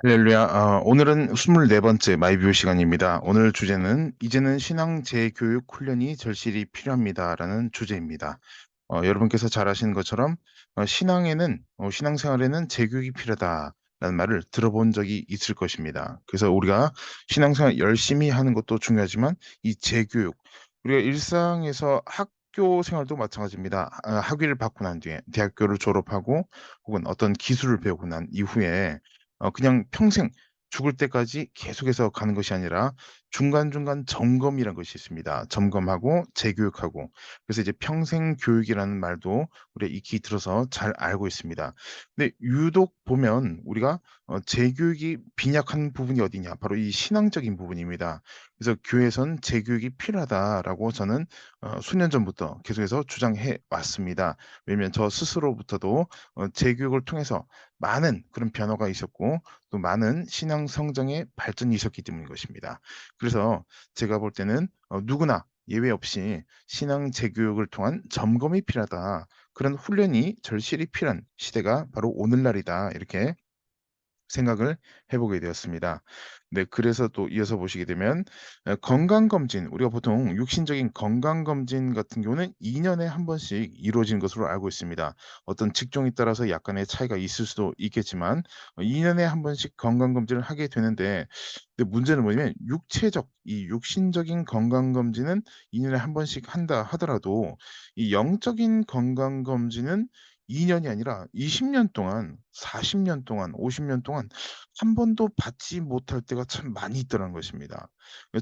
할렐루야. 오늘은 24번째 마이뷰 시간입니다. 오늘 주제는 이제는 신앙 재교육 훈련이 절실히 필요합니다라는 주제입니다. 여러분께서 잘 아시는 것처럼 신앙생활에는 재교육이 필요하다라는 말을 들어본 적이 있을 것입니다. 그래서 우리가 신앙생활 열심히 하는 것도 중요하지만 이 재교육, 우리가 일상에서 학교 생활도 마찬가지입니다. 학위를 받고 난 뒤에 대학교를 졸업하고 혹은 어떤 기술을 배우고 난 이후에 그냥 평생 죽을 때까지 계속해서 가는 것이 아니라 중간중간 점검이라는 것이 있습니다. 점검하고 재교육하고. 그래서 이제 평생 교육이라는 말도 우리가 익히 들어서 잘 알고 있습니다. 근데 유독 보면 우리가 재교육이 빈약한 부분이 어디냐? 바로 이 신앙적인 부분입니다. 그래서 "교회에선 재교육이 필요하다."라고 저는 수년 전부터 계속해서 주장해 왔습니다. 왜냐면 저 스스로부터도 재교육을 통해서 많은 그런 변화가 있었고 또 많은 신앙 성장의 발전이 있었기 때문인 것입니다. 그래서 제가 볼 때는 누구나 예외 없이 신앙 재교육을 통한 점검이 필요하다. 그런 훈련이 절실히 필요한 시대가 바로 오늘날이다. 이렇게 생각을 해 보게 되었습니다. 네, 그래서 또 이어서 보시게 되면 건강검진, 우리가 보통 육신적인 건강검진 같은 경우는 2 년에 한 번씩 이루어지는 것으로 알고 있습니다. 어떤 직종에 따라서 약간의 차이가 있을 수도 있겠지만 2 년에 한 번씩 건강검진을 하게 되는데, 근데 문제는 뭐냐면 육체적, 이 육신적인 건강검진은 2 년에 한 번씩 한다 하더라도 이 영적인 건강검진은 2 년이 아니라 20년 동안, 40년 동안, 50년 동안 한 번도 받지 못할 때가 참 많이 있더라는 것입니다.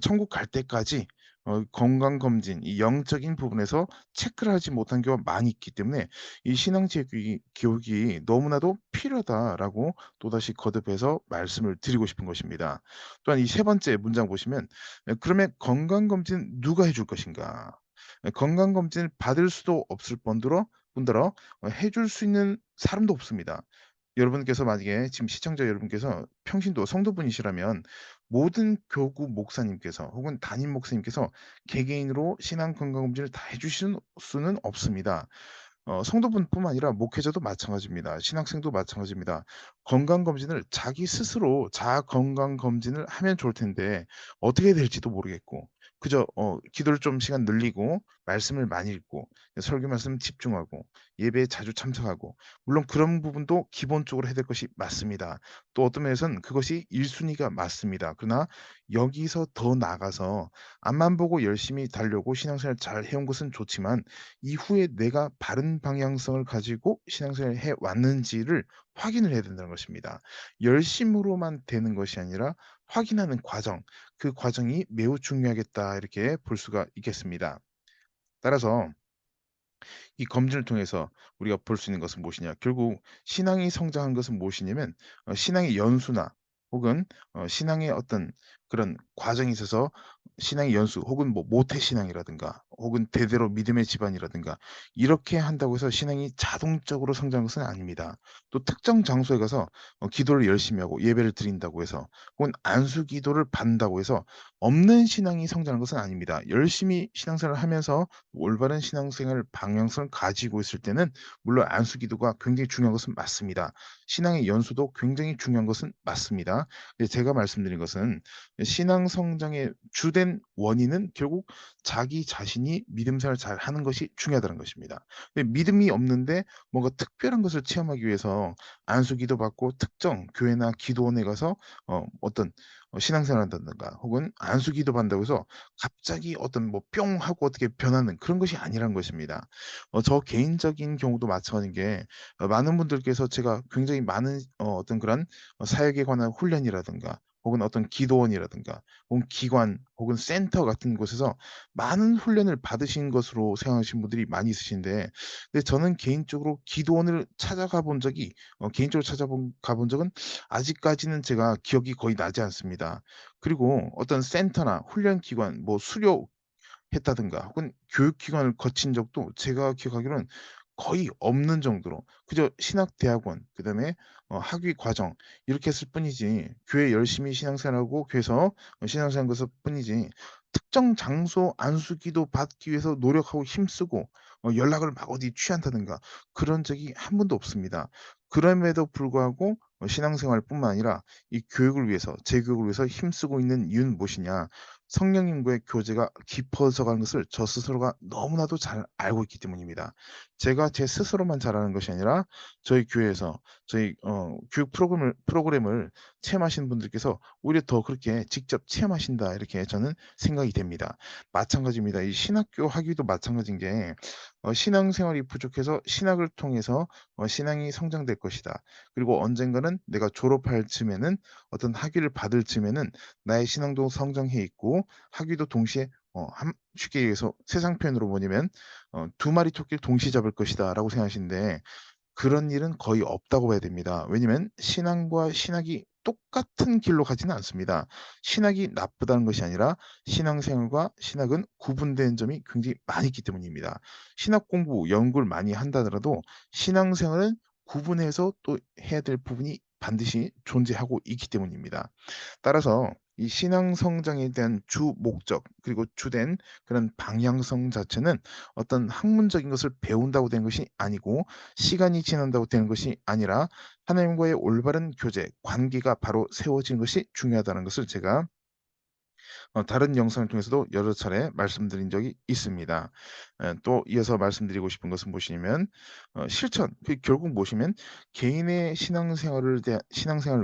천국 갈 때까지 건강검진, 이 영적인 부분에서 체크를 하지 못한 경우가 많이 있기 때문에 이 신앙 교육이 너무나도 필요하다라고 또다시 거듭해서 말씀을 드리고 싶은 것입니다. 또한 이 세 번째 문장 보시면 그러면 건강검진 누가 해줄 것인가? 건강검진을 받을 수도 없을 뿐더러 해줄 수 있는 사람도 없습니다. 여러분께서 만약에 지금 시청자 여러분께서 평신도 성도분이시라면 모든 교구 목사님께서 혹은 담임 목사님께서 개개인으로 신앙 건강검진을 다 해 주실 수는 없습니다. 성도분뿐만 아니라 목회자도 마찬가지입니다. 신학생도 마찬가지입니다. 건강검진을 자기 스스로 자아 건강검진을 하면 좋을 텐데 어떻게 될지도 모르겠고 그저 기도를 좀 시간 늘리고 말씀을 많이 읽고 설교 말씀 집중하고 예배에 자주 참석하고, 물론 그런 부분도 기본적으로 해야 될 것이 맞습니다. 또 어떤 면에서는 그것이 1 순위가 맞습니다. 그러나 여기서 더 나아가서 앞만 보고 열심히 달려고 신앙생활 잘 해온 것은 좋지만 이후에 내가 바른 방향성을 가지고 신앙생활을 해 왔는지를 확인을 해야 된다는 것입니다. 열심으로만 되는 것이 아니라 확인하는 과정, 그 과정이 매우 중요하겠다 이렇게 볼 수가 있겠습니다. 따라서 이 검진을 통해서 우리가 볼 수 있는 것은 무엇이냐? 결국 신앙이 성장한 것은 무엇이냐면 신앙의 연수나 혹은 신앙의 어떤 그런 과정에 있어서 신앙의 연수 혹은 뭐 모태 신앙이라든가 혹은 대대로 믿음의 집안이라든가 이렇게 한다고 해서 신앙이 자동적으로 성장한 것은 아닙니다. 또 특정 장소에 가서 기도를 열심히 하고 예배를 드린다고 해서 혹은 안수 기도를 받는다고 해서 없는 신앙이 성장하는 것은 아닙니다. 열심히 신앙생활을 하면서 올바른 신앙생활 방향성을 가지고 있을 때는 물론 안수 기도가 굉장히 중요한 것은 맞습니다. 신앙의 연수도 굉장히 중요한 것은 맞습니다. 근데 제가 말씀드린 것은 신앙 성장의 주된 원인은 결국 자기 자신이 믿음 생활을 잘하는 것이 중요하다는 것입니다. 근데 믿음이 없는데 뭔가 특별한 것을 체험하기 위해서 안수 기도 받고 특정 교회나 기도원에 가서 어떤 신앙생활을 한다든가 혹은 안수 기도 받는다고 해서 갑자기 어떤 뭐 뿅 하고 어떻게 변하는 그런 것이 아니라는 것입니다. 저 개인적인 경우도 마찬가지인 게 많은 분들께서 제가 굉장히 많은 어떤 그런 사역에 관한 훈련이라든가 혹은 어떤 기도원이라든가 혹은 기관 혹은 센터 같은 곳에서 많은 훈련을 받으신 것으로 생각하시는 분들이 많이 있으신데, 근데 저는 개인적으로 기도원을 찾아가 본 적이 개인적으로 찾아본 가본 적은 아직까지는 제가 기억이 거의 나지 않습니다. 그리고 어떤 센터나 훈련 기관 뭐 수료했다든가 혹은 교육 기관을 거친 적도 제가 기억하기로는 거의 없는 정도로 그저 신학대학원 그다음에 학위 과정 이렇게 했을 뿐이지, 교회 열심히 신앙생활하고 교회에서 신앙생활한 것일 뿐이지 특정 장소 안수기도 받기 위해서 노력하고 힘쓰고 연락을 막 어디 취한다든가 그런 적이 한 번도 없습니다. 그럼에도 불구하고 신앙생활뿐만 아니라 이 교육을 위해서 재교육을 위해서 힘쓰고 있는 이유는 무엇이냐. 성령님과의 교제가 깊어져 가는 것을 저 스스로가 너무나도 잘 알고 있기 때문입니다. 제가 제 스스로만 잘 아는 것이 아니라 저희 교회에서 저희 교육 프로그램을 체험하시는 분들께서 오히려 더 그렇게 직접 체험하신다 이렇게 저는 생각이 됩니다. 마찬가지입니다. 이 신학교 학위도 마찬가지인 게 신앙생활이 부족해서 신학을 통해서 신앙이 성장될 것이다. 그리고 언젠가는 내가 졸업할 즈음에는 어떤 학위를 받을 즈음에는 나의 신앙도 성장해 있고 학위도 동시에 쉽게 얘기해서 세상 표현으로 뭐냐면 '두 마리 토끼를 동시에 잡을 것이다.'라고 생각하시는데 그런 일은 거의 없다고 봐야 됩니다. 왜냐면 신앙과 신학이 똑같은 길로 가지는 않습니다. 신학이 나쁘다는 것이 아니라 신앙생활과 신학은 구분되는 점이 굉장히 많이 있기 때문입니다. 신학 공부, 연구를 많이 한다 하더라도 신앙생활은 구분해서 또 해야 될 부분이 반드시 존재하고 있기 때문입니다. 따라서 이 신앙 성장에 대한 주 목적 그리고 주된 그런 방향성 자체는 어떤 학문적인 것을 배운다고 된 것이 아니고 시간이 지난다고 되는 것이 아니라 하나님과의 올바른 교제, 관계가 바로 세워지는 것이 중요하다는 것을 제가 다른 영상을 통해서도 여러 차례 말씀드린 적이 있습니다. 또 이어서 말씀드리고 싶은 것은 무엇이냐면 실천 결국 무엇이면 개인의 신앙생활을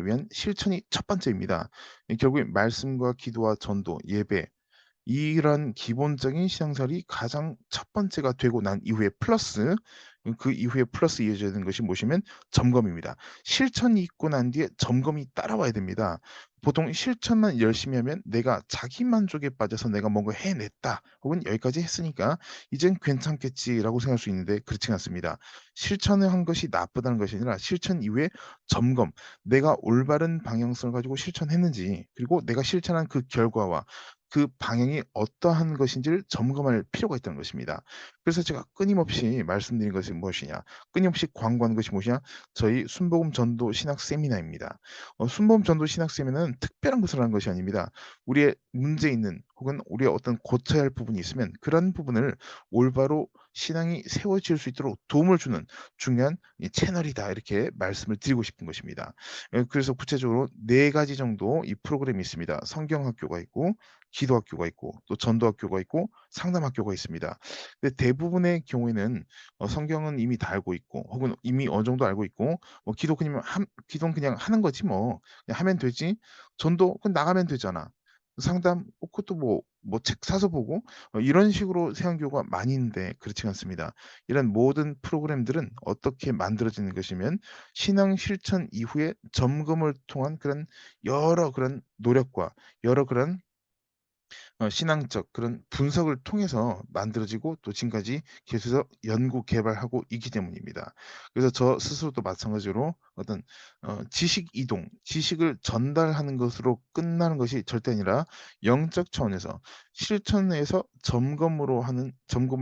위한 실천이 첫 번째입니다. 결국에 말씀과 기도와 전도, 예배 이런 기본적인 신앙생활이 가장 첫 번째가 되고 난 이후에 플러스 그 이후에 플러스 이어져야 되는 것이 무엇이면 점검입니다. 실천이 있고 난 뒤에 점검이 따라와야 됩니다. 보통 실천만 열심히 하면 내가 자기 만족에 빠져서 '내가 뭔가 해냈다.' 혹은 '여기까지 했으니까 이젠 괜찮겠지.'라고 생각할 수 있는데 그렇지가 않습니다. 실천을 한 것이 나쁘다는 것이 아니라 실천 이후에 점검, 내가 올바른 방향성을 가지고 실천했는지 그리고 내가 실천한 그 결과와 그 방향이 어떠한 것인지를 점검할 필요가 있다는 것입니다. 그래서 제가 끊임없이 말씀드린 것이 무엇이냐, 끊임없이 광고하는 것이 무엇이냐, 저희 순복음 전도 신학 세미나입니다. 순복음 전도 신학 세미나는 특별한 것을 하는 것이 아닙니다. 우리의 문제 있는 혹은 우리의 어떤 고쳐야 할 부분이 있으면 그런 부분을 올바로 신앙이 세워질 수 있도록 도움을 주는 중요한 이 채널이다 이렇게 말씀을 드리고 싶은 것입니다. 그래서 구체적으로 4 가지 정도 이 프로그램이 있습니다. 성경학교가 있고 기도학교가 있고 또 전도학교가 있고 상담학교가 있습니다. 근데 대부분의 경우에는 성경은 이미 다 알고 있고 혹은 이미 어느 정도 알고 있고 기도는 그냥 하는 거지 뭐. 그냥 하면 되지. 전도 그건 나가면 되잖아. 상담 그것도 뭐 책 사서 보고 이런 식으로 생각하는 경우가 많이 있는데 그렇지 않습니다. 이런 모든 프로그램들은 어떻게 만들어지는 것이면 신앙 실천 이후에 점검을 통한 그런 여러 그런 노력과 여러 그런 신앙적 그런 분석을 통해서 만들어지고 또 지금까지 계속해서 연구 개발하고 있기 때문입니다. 그래서 저 스스로도 마찬가지로 어떤 지식 이동, 지식을 전달하는 것으로 끝나는 것이 절대 아니라 영적 차원에서 실천에서 점검으로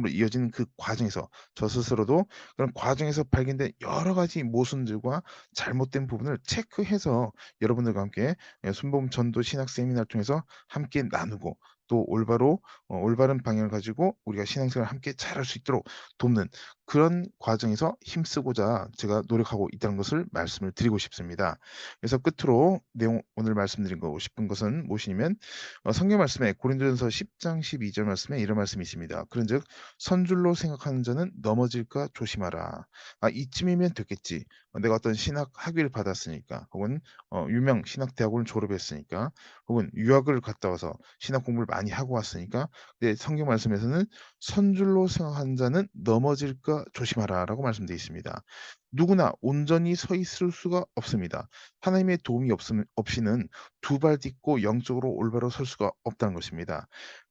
이어지는 그 과정에서 저 스스로도 그런 과정에서 발견된 여러 가지 모순들과 잘못된 부분을 체크해서 여러분들과 함께 순복음 전도 신학 세미나를 통해서 함께 나누고 또 올바른 방향을 가지고 우리가 신앙생활을 함께 잘할 수 있도록 돕는 그런 과정에서 힘쓰고자 제가 노력하고 있다는 것을 말씀을 드리고 싶습니다. 그래서 끝으로 내용 오늘 말씀드린 거 싶은 것은 무엇이냐면 성경 말씀에 고린도전서 10장 12절 말씀에 이런 말씀이 있습니다. 그런즉 선줄로 생각하는 자는 넘어질까 조심하라. 이쯤이면 됐겠지. 내가 어떤 신학 학위를 받았으니까 혹은 유명 신학 대학원을 졸업했으니까 혹은 유학을 갔다 와서 신학 공부를 많이 하고 왔으니까 네 성경 말씀에서는 "선줄로 생각하는 자는 넘어질까 조심하라."라고 말씀되어 있습니다. 누구나 온전히 서 있을 수가 없습니다. 하나님의 도움이 없음 없이는 두 발 딛고 영적으로 올바로 설 수가 없다는 것입니다.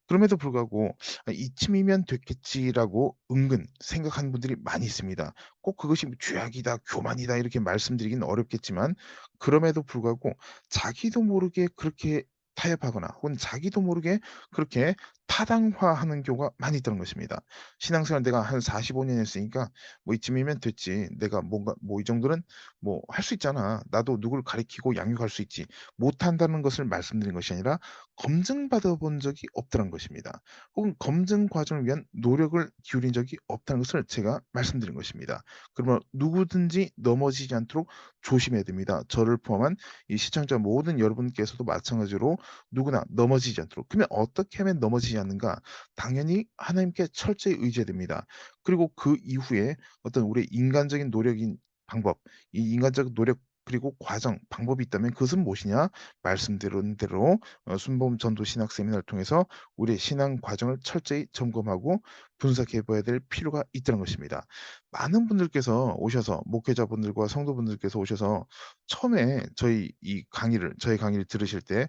그럼에도 불구하고 '이쯤이면 됐겠지.'라고 은근 생각하는 분들이 많이 있습니다. 꼭 그것이 뭐 죄악이다, 교만이다 이렇게 말씀드리기는 어렵겠지만 그럼에도 불구하고 자기도 모르게 그렇게 타협하거나 혹은 자기도 모르게 그렇게 타당화하는 경우가 많이 있다는 것입니다. 신앙생활 내가 한 45년 했으니까 뭐 이쯤이면 됐지. 내가 뭔가 뭐 이 정도는 뭐 할 수 있잖아. 나도 누구를 가리키고 양육할 수 있지. 못한다는 것을 말씀드린 것이 아니라 검증받아 본 적이 없다는 것입니다. 혹은 검증 과정을 위한 노력을 기울인 적이 없다는 것을 제가 말씀드린 것입니다. 그러면 누구든지 넘어지지 않도록 조심해야 됩니다. 저를 포함한 이 시청자 모든 여러분께서도 마찬가지로 누구나 넘어지지 않도록. 그러면 어떻게 하면 넘어지지 않는가? 당연히 하나님께 철저히 의지해야 됩니다. 그리고 그 이후에 어떤 우리의 인간적인 노력인 방법, 이 인간적 노력 그리고 과정, 방법이 있다면 그것은 무엇이냐? 말씀드린 대로 순복음 전도 신학 세미나를 통해서 우리의 신앙 과정을 철저히 점검하고 분석해 봐야 될 필요가 있다는 것입니다. 많은 분들께서 오셔서 목회자분들과 성도분들께서 오셔서 처음에 저희 강의를 들으실 때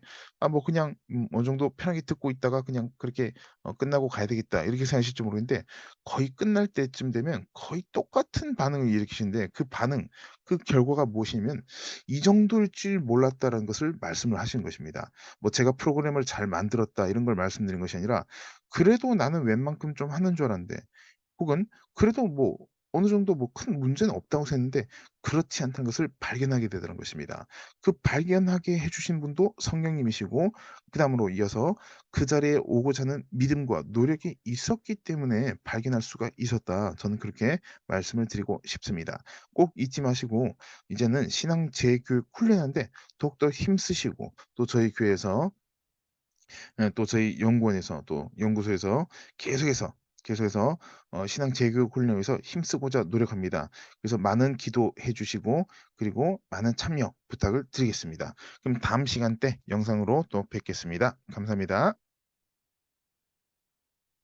뭐 그냥 어느 정도 편하게 듣고 있다가 그냥 그렇게 '끝나고 가야 되겠다.' 이렇게 생각하실지 모르겠는데 거의 끝날 때쯤 되면 거의 똑같은 반응을 일으키시는데 그 반응, 그 결과가 무엇이냐면 "이 정도일 줄 몰랐다."라는 것을 말씀을 하시는 것입니다. 뭐 제가 "프로그램을 잘 만들었다." 이런 걸 말씀드린 것이 아니라 "그래도 나는 웬만큼 좀 하는 줄 알았는데." 혹은 그래도 뭐 어느 정도 뭐 큰 문제는 없다고 생각했는데 그렇지 않다는 것을 발견하게 되더란 것입니다. 그 발견하게 해 주신 분도 성령님이시고 그다음으로 이어서 그 자리에 오고자 하는 믿음과 노력이 있었기 때문에 발견할 수가 있었다. 저는 그렇게 말씀을 드리고 싶습니다. 꼭 잊지 마시고 이제는 신앙 재교육 훈련하는데 더욱더 힘쓰시고 또 저희 교회에서 또 저희 연구원에서 또 연구소에서 계속해서, 계속해서 신앙 재교육 훈련을 위해서 힘쓰고자 노력합니다. 그래서 많은 기도해 주시고 그리고 많은 참여 부탁을 드리겠습니다. 그럼 다음 시간대 영상으로 또 뵙겠습니다. 감사합니다.